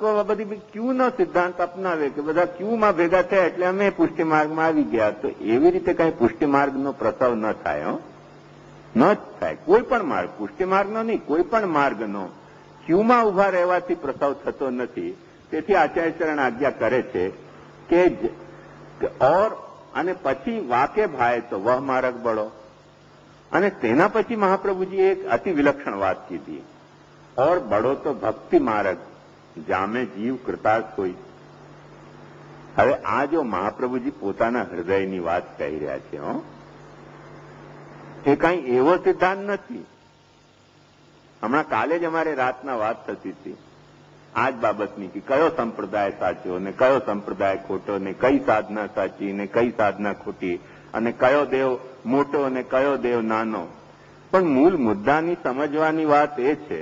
લોકો બધી ક્યુ નો સિદ્ધાંત અપનાવે કે બધા ક્યુમાં ભેગા થયા એટલે અમે પુષ્ટિ માર્ગમાં આવી ગયા. તો એવી રીતે કઈ પુષ્ટિ માર્ગનો પ્રસવ ન થાય, ન જ થાય. કોઈ પણ માર્ગ, પુષ્ટિ માર્ગનો નહીં, કોઈ પણ માર્ગનો ક્યુમાં ઉભા રહેવાથી પ્રસવ થતો નથી. તેથી આચાર્ય ચરણ આજ્ઞા કરે છે કે ઓર અને પછી વાકે ભાય તો વહ માર્ગ બળો. અને તેના પછી મહાપ્રભુજી એક અતિ વિલક્ષણ વાત કીધી, ઓર બળો તો ભક્તિ માર્ગ જામે જીવ કૃતાર્થ હોય. હવે આ જો મહાપ્રભુજી પોતાના હૃદયની વાત કહી રહ્યા છે, એ કઈ એવો સિદ્ધાંત નથી. હમણાં કાલે જ અમારે રાતના વાત થતી હતી આ જ બાબતની કે કયો સંપ્રદાય સાચો ને કયો સંપ્રદાય ખોટો ને કઈ સાધના સાચી ને કઈ સાધના ખોટી અને કયો દેવ મોટો ને કયો દેવ નાનો. પણ મૂળ મુદ્દાની સમજવાની વાત એ છે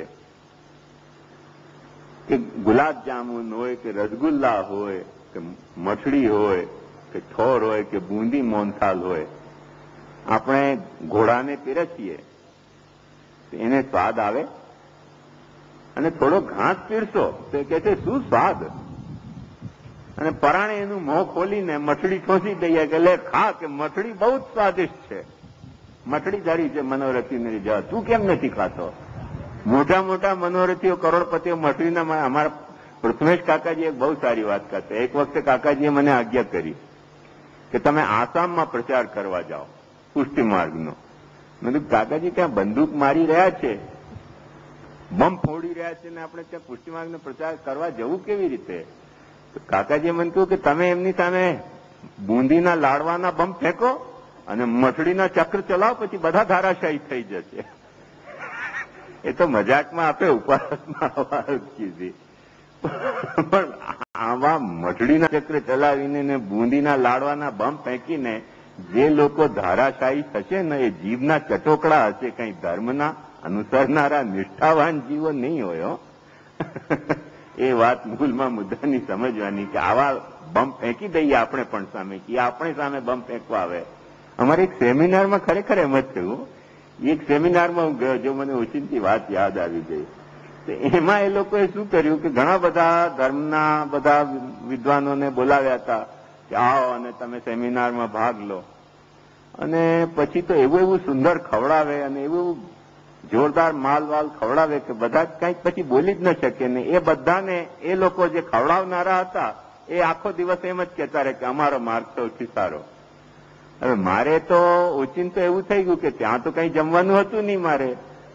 કે ગુલાબ જામુન હોય કે રસગુલ્લા હોય કે મઠડી હોય કે ઠોર હોય કે બુંદી મોહનથાલ હોય, આપણે ઘોડાને પીરસીએ એને સ્વાદ આવે અને થોડો ઘાસ પીરસો તો કે છે શું સ્વાદ, અને પરાણે એનું મોં ખોલીને મઠડી ઠોસી દઈએ કે લે ખા કે મઠડી બહુ જ સ્વાદિષ્ટ છે, મઠડી ધરી છે મનોરથીને લીધે, તું કેમ નથી ખાતો? મોટા મોટા મનોરથીઓ કરોડપતિઓ મઠડીના. અમારા પૃથ્વેશ કાકાજી એક બહુ સારી વાત કરતા. એક વખતે કાકાજીએ મને આજ્ઞા કરી કે તમે આસામમાં પ્રચાર કરવા જાઓ પુષ્ટિ માર્ગનો. મેં કીધું કાકાજી ત્યાં બંદૂક મારી રહ્યા છે, બમ ફોડી રહ્યા છે ને આપણે ત્યાં પુષ્ટિ માર્ગનો પ્રચાર કરવા જવું કેવી રીતે? કાકાજીએ મને કહ્યું કે તમે એમની સામે બુંદીના લાડવાના બમ ફેંકો અને મઠડીના ચક્ર ચલાવો, પછી બધા ધારાશાયી થઈ જશે. એ તો મજાકમાં આપણે ઉપવાસમાં વાત કીધી, પણ આવા મઠડીના ચક્ર ચલાવીને ને બુંદીના લાડવાના બમ ફેંકીને જે લોકો ધારાશાયી થશે ને એ જીવના ચટોકડા હશે, કઈ ધર્મના અનુસરનારા નિષ્ઠાવાન જીવો નહીં હોય. એ વાત મૂળમાં મુદ્દાની સમજવાની કે આવા બમ ફેંકી દઈએ આપણે પણ સામે, કે આપણે સામે બમ ફેંકવા આવે. અમારે એક સેમિનારમાં ખરેખર એમ જ થયું. એક સેમિનારમાં હું ગયો, જો મને ઓચિંતી વાત યાદ આવી ગઈ. તો એમાં એ લોકોએ શું કર્યું કે ઘણા બધા ધર્મના બધા વિદ્વાનોને બોલાવ્યા હતા કે આવો અને તમે સેમિનારમાં ભાગ લો. અને પછી તો એવું સુંદર ખવડાવે અને એવું જોરદાર માલવાલ ખવડાવે કે બધા કંઈક પછી બોલી જ ન શકે ને. એ બધાને એ લોકો જે ખવડાવનારા હતા એ આખો દિવસ એમ જ કહેતા રહે કે અમારો માર્ગ સૌથી સારો. હવે મારે તો ઓચિંતો તો એવું થઈ ગયું કે ત્યાં તો કઈ જમવાનું હતું નહીં મારે.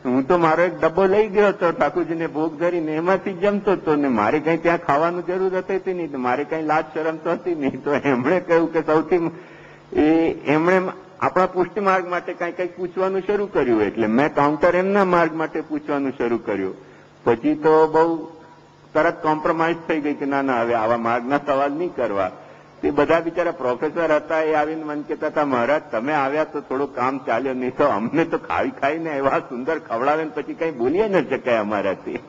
હું તો મારો એક ડબ્બો લઈ ગયો હતો ઠાકોરજીને ભોગ ધરીને, એમાંથી જમતો હતો ને મારે કઈ ત્યાં ખાવાનું જરૂર હતી નહીં, મારે કઈ લાજ શરમ તો હતી નહીં. તો એમણે કહ્યું કે સૌથી એમણે આપણા પુષ્ટિ માર્ગ માટે કઈ પૂછવાનું શરૂ કર્યું, એટલે મેં કાઉન્ટર એમના માર્ગ માટે પૂછવાનું શરૂ કર્યું. પછી તો બહુ તરત કોમ્પ્રોમાઇઝ થઈ ગઈ કે ના ના હવે આવા માર્ગના સવાલ નહીં કરવા. તે બધા બિચારા પ્રોફેસર હતા એ આવીને મને કહેતા હતા મહારાજ તમે આવ્યા તો થોડું કામ ચાલ્યો, નહીં તો અમને તો ખાઈને એવા સુંદર ખવડાવે પછી કઈ બોલીએ ન શકાય અમારાથી.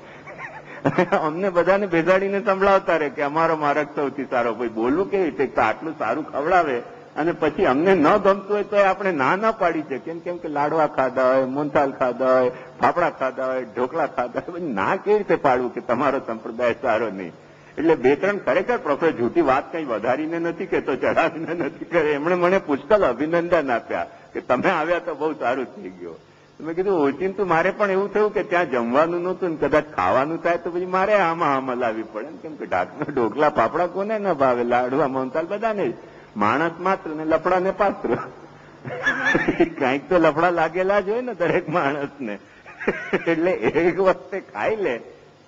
અમને બધાને ભેગાડીને સંભળાવતા રહે કે અમારો માર્ગ સૌથી સારો. ભાઈ બોલવું કેવી રીતે? આટલું સારું ખવડાવે અને પછી અમને ન ગમતું હોય તો આપણે ના પાડી શકીએ. કેમ કે લાડવા ખાધા હોય, મોહનથાલ ખાધા હોય, ફાફડા ખાધા હોય, ઢોકળા ખાધા હોય, ના કેવી રીતે પાડવું કે તમારો સંપ્રદાય સારો નહીં? એટલે બે ત્રણ ખરેખર પ્રોફેસર જૂઠી વાત કઈ વધારીને નથી કહેતો, ચડાવીને નથી કરે. એમણે મને પુષ્કળ અભિનંદન આપ્યા કે તમે આવ્યા તો બહુ સારું થઈ ગયું. મેં કીધું ઓચિંતું મારે પણ એવું થયું કે ત્યાં જમવાનું નહોતું ને કદાચ ખાવાનું થાય તો પછી મારે આમાં લાવવી પડે. કેમ કે ઢોકળા ફાફડા કોને ન ભાવે, લાડવા મોહનથાલ બધાને. માણસ માત્ર ને લફડા ને પાત્ર, કઈક તો લફડા લાગેલા જ હોય ને દરેક માણસને. એટલે એક વખતે ખાઈ લે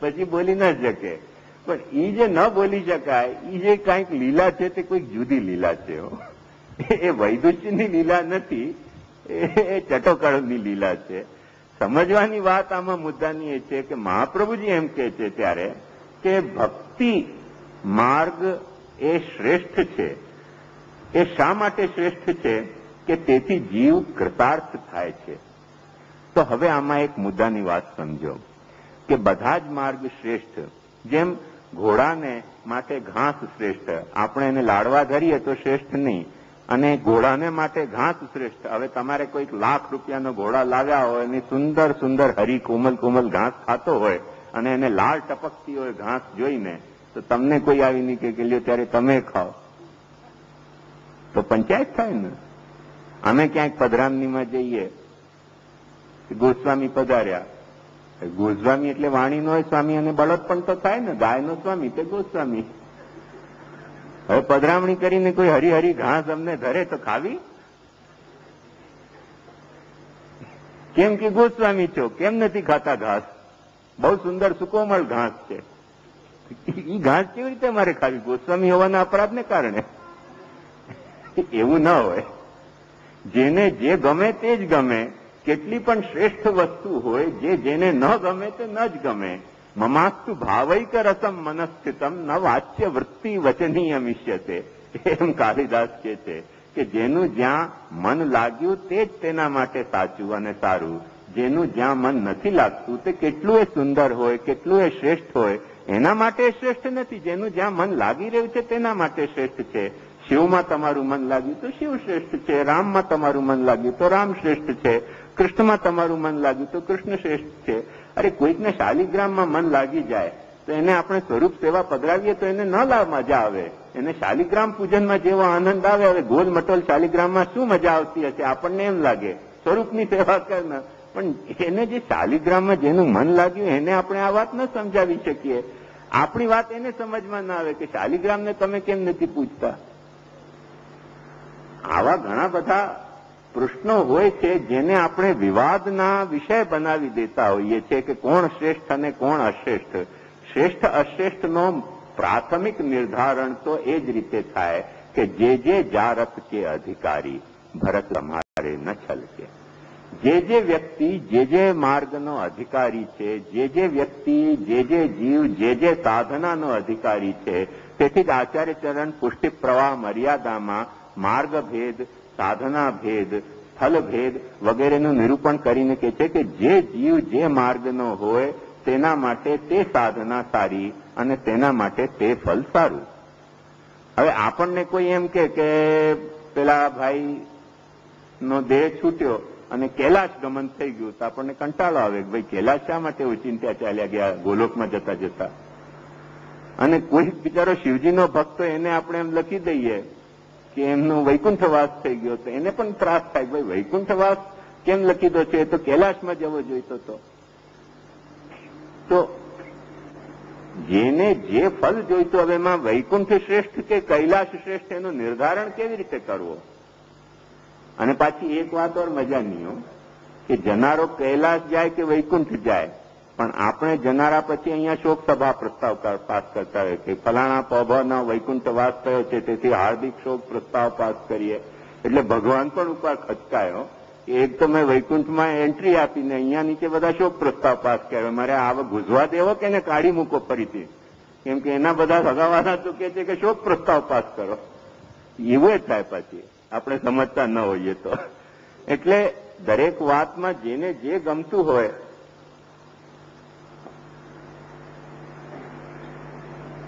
પછી બોલી ન શકે. પણ ઈ જે ન બોલી શકાય ઈ જે કઈક લીલા છે તે કોઈક જુદી લીલા છે. એ વૈદુષ્યની લીલા નથી, એ ચટોકળની લીલા છે. સમજવાની વાત આમાં મુદ્દાની એ છે કે મહાપ્રભુજી એમ કે છે ત્યારે કે ભક્તિ માર્ગ એ શ્રેષ્ઠ છે. એ શા માટે શ્રેષ્ઠ છે કે તેથી જીવ કૃતાર્થ થાય છે. તો હવે આમાં એક મુદ્દાની વાત સમજો કે બધા જ માર્ગ શ્રેષ્ઠ. જેમ ઘોડાને માટે ઘાસ શ્રેષ્ઠ, આપણે એને લાડવા ધરીએ તો શ્રેષ્ઠ નહીં, અને ઘોડાને માટે ઘાસ શ્રેષ્ઠ. હવે તમારે કોઈક લાખ રૂપિયાનો ઘોડા લાવ્યા હોય અને સુંદર સુંદર હરી કોમલ ઘાસ ખાતો હોય અને એને લાલ ટપકતી હોય ઘાસ જોઈને તો તમને કોઈ આવીને કે લ્યો ત્યારે તમે ખાઓ, તો પંચાયત થાય ને. અમે ક્યાંક પધરામણીમાં જઈએ, ગોસ્વામી પધાર્યા. ગોસ્વામી એટલે વાણીનો સ્વામી અને બળદ પણ તો થાય ને, ગાયનો સ્વામી તે ગોસ્વામી. હવે પધરામણી કરીને કોઈ હરી ઘાસ અમને ધરે તો ખાવી? કેમ કે ગોસ્વામી છો, કેમ નથી ખાતા ઘાસ? બહુ સુંદર સુકોમળ ઘાસ છે, એ ઘાસ કેવી રીતે મારે ખાવી ગોસ્વામી હોવાના અપરાધને કારણે? એવું ન હોય. જેને જે ગમે તે જ ગમે. કેટલી પણ શ્રેષ્ઠ વસ્તુ હોય, જેને ન ગમે તે ન જ ગમે. મમાસ્તુ ભાવૈક રસમ મનસ્થિતમ ન વાચ્ય વૃત્તિ વચનીય મિષ્યતે. એમ કાલિદાસ કહે છે કે જેનું જ્યાં મન લાગ્યું તે જ તેના માટે સાચું અને સારું. જેનું જ્યાં મન નથી લાગતું તે કેટલું એ સુંદર હોય, કેટલું એ શ્રેષ્ઠ હોય, એના માટે શ્રેષ્ઠ નથી. જેનું જ્યાં મન લાગી રહ્યું છે તેના માટે શ્રેષ્ઠ છે. શિવમાં તમારું મન લાગ્યું તો શિવ શ્રેષ્ઠ છે, રામમાં તમારું મન લાગ્યું તો રામ શ્રેષ્ઠ છે, કૃષ્ણમાં તમારું મન લાગ્યું તો કૃષ્ણ શ્રેષ્ઠ છે. અરે કોઈકને શાલિગ્રામમાં મન લાગી જાય તો એને આપણે સ્વરૂપ સેવા પધરાવીએ તો એને ન મજા આવે. એને શાલિગ્રામ પૂજનમાં જેવો આનંદ આવે, હવે ગોલ મટોલ શાલિગ્રામમાં શું મજા આવતી હશે? આપણને એમ લાગે સ્વરૂપની સેવા કરના, પણ એને જે શાલિગ્રામમાં જેનું મન લાગ્યું એને આપણે આ વાત ન સમજાવી શકીએ. આપણી વાત એને સમજમાં ના આવે કે શાલિગ્રામને તમે કેમ નથી પૂજતા. આવા ઘણા બધા પ્રશ્નો હોય છે જેને આપણે વિવાદના વિષય બનાવી દેતા હોઈએ છીએ કે કોણ શ્રેષ્ઠ અને કોણ અશ્રેષ્ઠ. શ્રેષ્ઠ અશ્રેષ્ઠનો પ્રાથમિક નિર્ધારણ તો એ જ રીતે થાય કે જે જારત કે અધિકારી ભરત તમારે ન છલકે. જે વ્યક્તિ જે માર્ગનો અધિકારી છે, જે વ્યક્તિ જે જીવ જે સાધનાનો અધિકારી છે, તેથી જ આચાર્ય ચરણ પુષ્ટિ પ્રવાહ મર્યાદામાં માર્ગભેદ, સાધના ભેદ, સ્થળ ભેદ વગેરેનું નિરૂપણ કરીને કહે છે કે જે જીવ જે માર્ગનો હોય તેના માટે તે સાધના સારી અને તેના માટે તે ફળ સારું. હવે આપણને કોઈ એમ કે પેલા ભાઈ નો દેહ છૂટ્યો અને કૈલાશ ગમન થઈ ગયું તો આપણને કંટાળો આવે કે ભાઈ કૈલાશ શા માટે ઉચિંત્યા ચાલ્યા ગયા ગોલોકમાં જતા જતા. અને કોઈ બિચારો શિવજીનો ભક્ત એને આપણે એમ લખી દઈએ કે એમનો વૈકુંઠવાસ થઈ ગયો તો એને પણ ત્રાસ થાય, ભાઈ વૈકુંઠવાસ કેમ લખી દો છે, એ તો કૈલાશમાં જવો જોઈતો હતો. તો જેને જે ફળ જોઈતું, હવે એમાં વૈકુંઠ શ્રેષ્ઠ કે કૈલાશ શ્રેષ્ઠ એનું નિર્ધારણ કેવી રીતે કરવું? અને પાછી એક વાત ઓર મજાની હો કે જનારો કૈલાશ જાય કે વૈકુંઠ જાય, પણ આપણે જનારા પછી અહીંયા શોક સભા પ્રસ્તાવ પાસ કરતા હોય કે ફલાણા પૌભનો વૈકુંઠવાસ થયો છે તેથી હાર્દિક શોક પ્રસ્તાવ પાસ કરીએ. એટલે ભગવાન પણ ઉપર ખચકાયો. એક તો મેં વૈકુંઠમાં એન્ટ્રી આપીને અહીંયા નીચે બધા શોક પ્રસ્તાવ પાસ કર્યો, મારે આ ગુજવા દેવો કે એને કાઢી મૂકો ફરીથી, કેમ કે એના બધા સગાવાના તો કે છે કે શોક પ્રસ્તાવ પાસ કરો. એવું જ થાય પછી આપણે સમજતા ન હોઈએ તો. એટલે દરેક વાતમાં જેને જે ગમતું હોય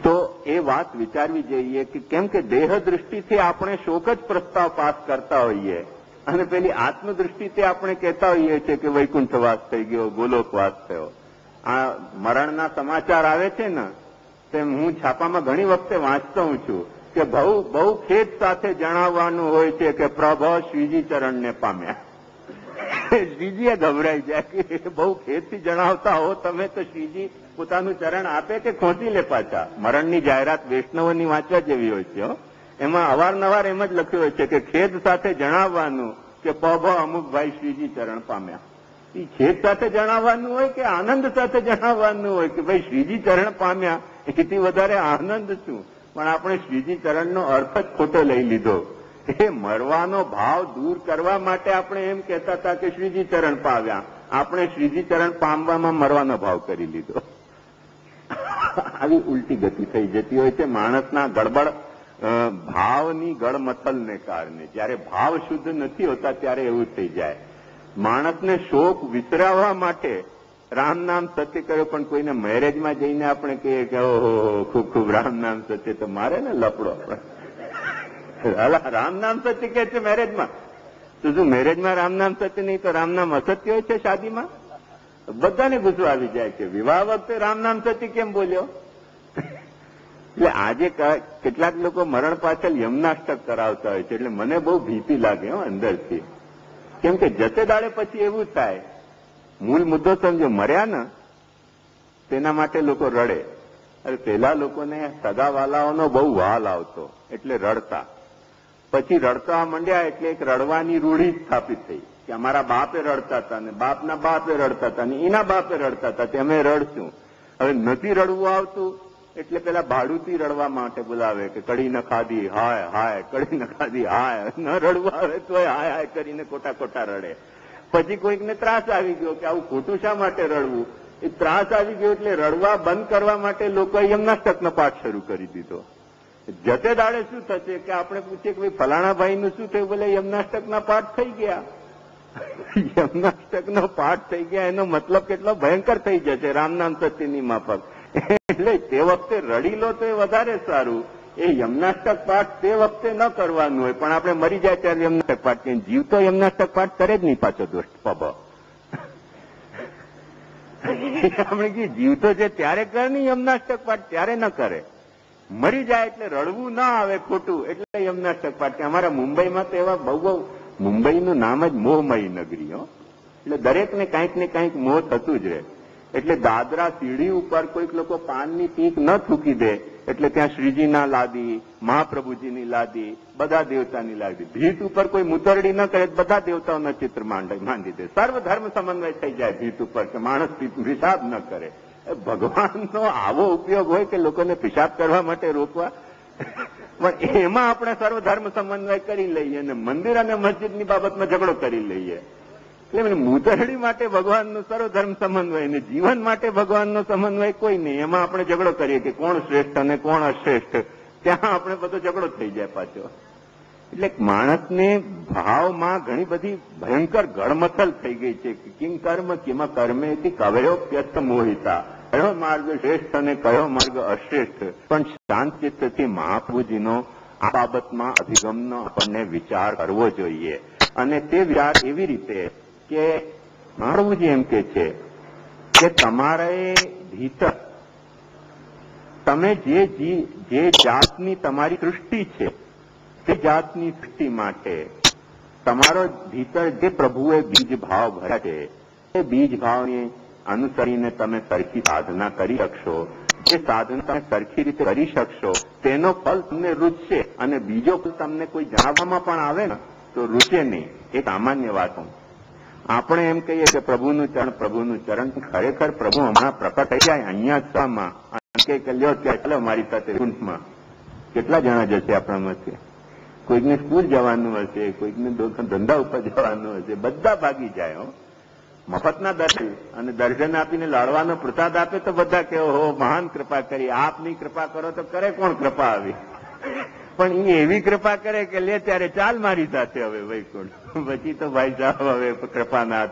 તો એ વાત વિચારવી જોઈએ કે કેમ કે દેહ દૃષ્ટિથી આપણે શોક જ પ્રસ્તાવ પાસ કરતા હોઈએ અને પેલી આત્મદૃષ્ટિથી આપણે કહેતા હોઈએ છીએ કે વૈકુંઠવાસ થઈ ગયો, ગોલોકવાસ થયો. આ મરણના સમાચાર આવે છે ને તેમ હું છાપામાં ઘણી વખતે વાંચતો હું છું કે બહુ ખેદ સાથે જણાવવાનું હોય છે કે પ્રભુ શ્રીજી ચરણને પામ્યા. શ્રીજીએ ગભરાઈ જાય કે બહુ ખેદથી જણાવતા હો તમે તો શ્રીજી પોતાનું ચરણ આપે કે ખોંચી લે પાછા. મરણની જાહેરાત વૈષ્ણવોની વાંચવા જેવી હોય છે. એમાં અવારનવાર એમ જ લખ્યું હોય છે કે ખેદ સાથે જણાવવાનું કે પ્રભુ અમુક ભાઈ શ્રીજી ચરણ પામ્યા. એ ખેદ સાથે જણાવવાનું હોય કે આનંદ સાથે જણાવવાનું હોય કે ભાઈ શ્રીજી ચરણ પામ્યા, એથી વધારે આનંદ શું? પણ આપણે શ્રીજી ચરણનો અર્થ જ ખોટો લઈ લીધો. એ મરવાનો ભાવ દૂર કરવા માટે આપણે એમ કહેતા હતા કે શ્રીજી ચરણ પામ્યા. આપણે શ્રીજી ચરણ પામવામાં મરવાનો ભાવ કરી લીધો. આવી ઉલટી ગતિ થઈ જતી હોય છે માણસના ગડબડ ભાવની ગળમથલને કારણે. જયારે ભાવ શુદ્ધ નથી હોતા ત્યારે એવું થઈ જાય. માણસને શોક વિસરાવવા માટે રામ નામ સત્ય કર્યો, પણ કોઈને મેરેજમાં જઈને આપણે કહીએ કે ઓહો ખૂબ ખૂબ રામ નામ સત્ય, તો મારે ને લપડો. રામ નામ સત્ય કે છે મેરેજમાં, તો શું મેરેજમાં રામ નામ સત્ય નહીં તો રામ નામ અસત્ય હોય છે શાદીમાં? બધાને ગુસ્સો આવી જાય કે વિવાહ વખતે રામ નામ સત્ય કેમ બોલ્યો? એટલે આજે કેટલાક લોકો મરણ પાછળ યમનાષ્ટક કરાવતા હોય છે, એટલે મને બહુ ભીતિ લાગે અંદરથી. કેમ કે જતે દાડે પછી એવું થાય, મૂળ મુદ્દો સમજો, મર્યા ને તેના માટે લોકો રડે. અરે પેલા લોકોને સગાવાલાઓનો બહુ વાલ આવતો એટલે રડતા. પછી રડતા માંડ્યા એટલે એક રડવાની રૂઢી સ્થાપિત થઈ કે અમારા બાપે રડતા હતા ને બાપના બાપે રડતા હતા ને એના બાપે રડતા હતા, તે અમે રડશું. હવે નથી રડવું આવતું એટલે પેલા ભાડુતી રડવા માટે બોલાવે કે કઢી ન ખાધી હાય હાય, કઢી ન ખાધી હાય. ન રડવું આવે તોય હાય હાય કરીને ખોટા ખોટા રડે. પછી કોઈકને ત્રાસ આવી ગયો કે આવું ખોટું શા માટે રડવું. એ ત્રાસ આવી ગયો એટલે રડવા બંધ કરવા માટે લોકોએ યમનાષ્ટકનો પાઠ શરૂ કરી દીધો. જતે દાડે શું થશે કે આપણે પૂછીએ કે ભાઈ ફલાણા ભાઈનું શું થયું, બોલે યમનાષ્ટકના પાઠ થઈ ગયા. યમનાષ્ટકનો પાઠ થઈ ગયા એનો મતલબ કેટલો ભયંકર થઈ જશે રામનામ સત્યની માફક. એટલે તે વખતે રડી લો તો એ વધારે સારું. એ યમનાષ્ટક પાઠ તે વખતે ન કરવાનું હોય, પણ આપણે મરી જાય ત્યારે યમનાષ્ટક પાઠ કરીએ. જીવ તો યમનાષ્ટક પાઠ કરે જ નહીં પાછો દોસ્ત પબ. આપણે કહીએ જીવ તો છે ત્યારે કરે નહીં યમનાષ્ટક પાઠ, ત્યારે ન કરે. મરી જાય એટલે રડવું ના આવે ખોટું, એટલે યમનાષ્ટક પાઠ. અમારા મુંબઈમાં તો એવા બહુ મુંબઈનું નામ જ મોહમયી નગરી. એટલે દરેકને કાંઈક ને કાંઈક મોહ થતું જ રહે. એટલે દાદરા સીડી ઉપર કોઈક લોકો પાનની ટીક ન થૂકી દે એટલે ત્યાં શ્રીજીના લાદી, મહાપ્રભુજીની લાદી, બધા દેવતાની લાદી. ભીત ઉપર કોઈ મુતરડી ન કરે બધા દેવતાઓના ચિત્ર માંડી દે. સર્વ ધર્મ સમન્વય થઈ જાય ભીત ઉપર કે માણસ પિશાબ ન કરે. ભગવાનનો આવો ઉપયોગ હોય કે લોકોને પિશાબ કરવા માટે રોકવા. પણ એમાં આપણે સર્વ ધર્મ સમન્વય કરી લઈએ અને મંદિર અને મસ્જિદની બાબતમાં ઝઘડો કરી લઈએ. એટલે મુતરડી માટે ભગવાનનો સર્વધર્મ સમન્વય ને જીવન માટે ભગવાનનો સમન્વય કોઈ નહીં. એમાં આપણે ઝઘડો કરીએ કે કોણ શ્રેષ્ઠ અને કોણ અશ્રેષ્ઠ, ત્યાં આપણે બધો ઝઘડો થઈ જાય પાછો. એટલે માણસને ભાવમાં ઘણી બધી ભયંકર ગળમથલ થઈ ગઈ છે. કિમ કર્મ કિમ કર્મેથી કવયો પ્યસ્ત મોહિતા, કયો માર્ગ શ્રેષ્ઠ અને કયો માર્ગ અશ્રેષ્ઠ. પણ શાંત ચિત્તથી મહાપ્રભુજીનો આ બાબતમાં અભિગમનો આપણને વિચાર કરવો જોઈએ. અને તે વિચાર એવી રીતે કે મહાપ્રભુજી એમ કે છે કે તમારે ભીતર તમે જે જાતની તમારી સૃષ્ટિ છે તે જાતની સૃષ્ટિ માટે તમારો ભીતર જે પ્રભુએ બીજ ભાવ ભર્યા છે એ બીજ ભાવને અનુસરીને તમે સરખી સાધના કરી શકશો. જે સાધના તમે સરખી રીતે કરી શકશો તેનો ફલ તમને રૂચશે. અને બીજો ફલ તમને કોઈ જણાવવામાં પણ આવે ને તો રૂચે નહીં. એ સામાન્ય વાત. આપણે એમ કહીએ કે પ્રભુનું ચરણ ખરેખર પ્રભુ હમણાં પ્રકટ થઈ જાય અહીંયા સભામાં કે લ્યો ચાલો મારી સાથે કુંઠમાં. કેટલા જણા જશે આપણામાંથી? કોઈકને સ્કૂલ જવાનું હશે, કોઈકને ધંધા ઉપર જવાનું હશે, બધા ભાગી જાય. મફતના દર્શન અને દર્શન આપીને લાડવાનો પ્રસાદ આપે તો બધા કે હો મહાન કૃપા કરી, આપની કૃપા કરો તો કરે કોણ કૃપા આવી. પણ એ એવી કૃપા કરે કે લે ત્યારે ચાલ મારી સાથે હવે વૈકુંઠ. પછી તો ભાઈ સાહેબ હવે કૃપાના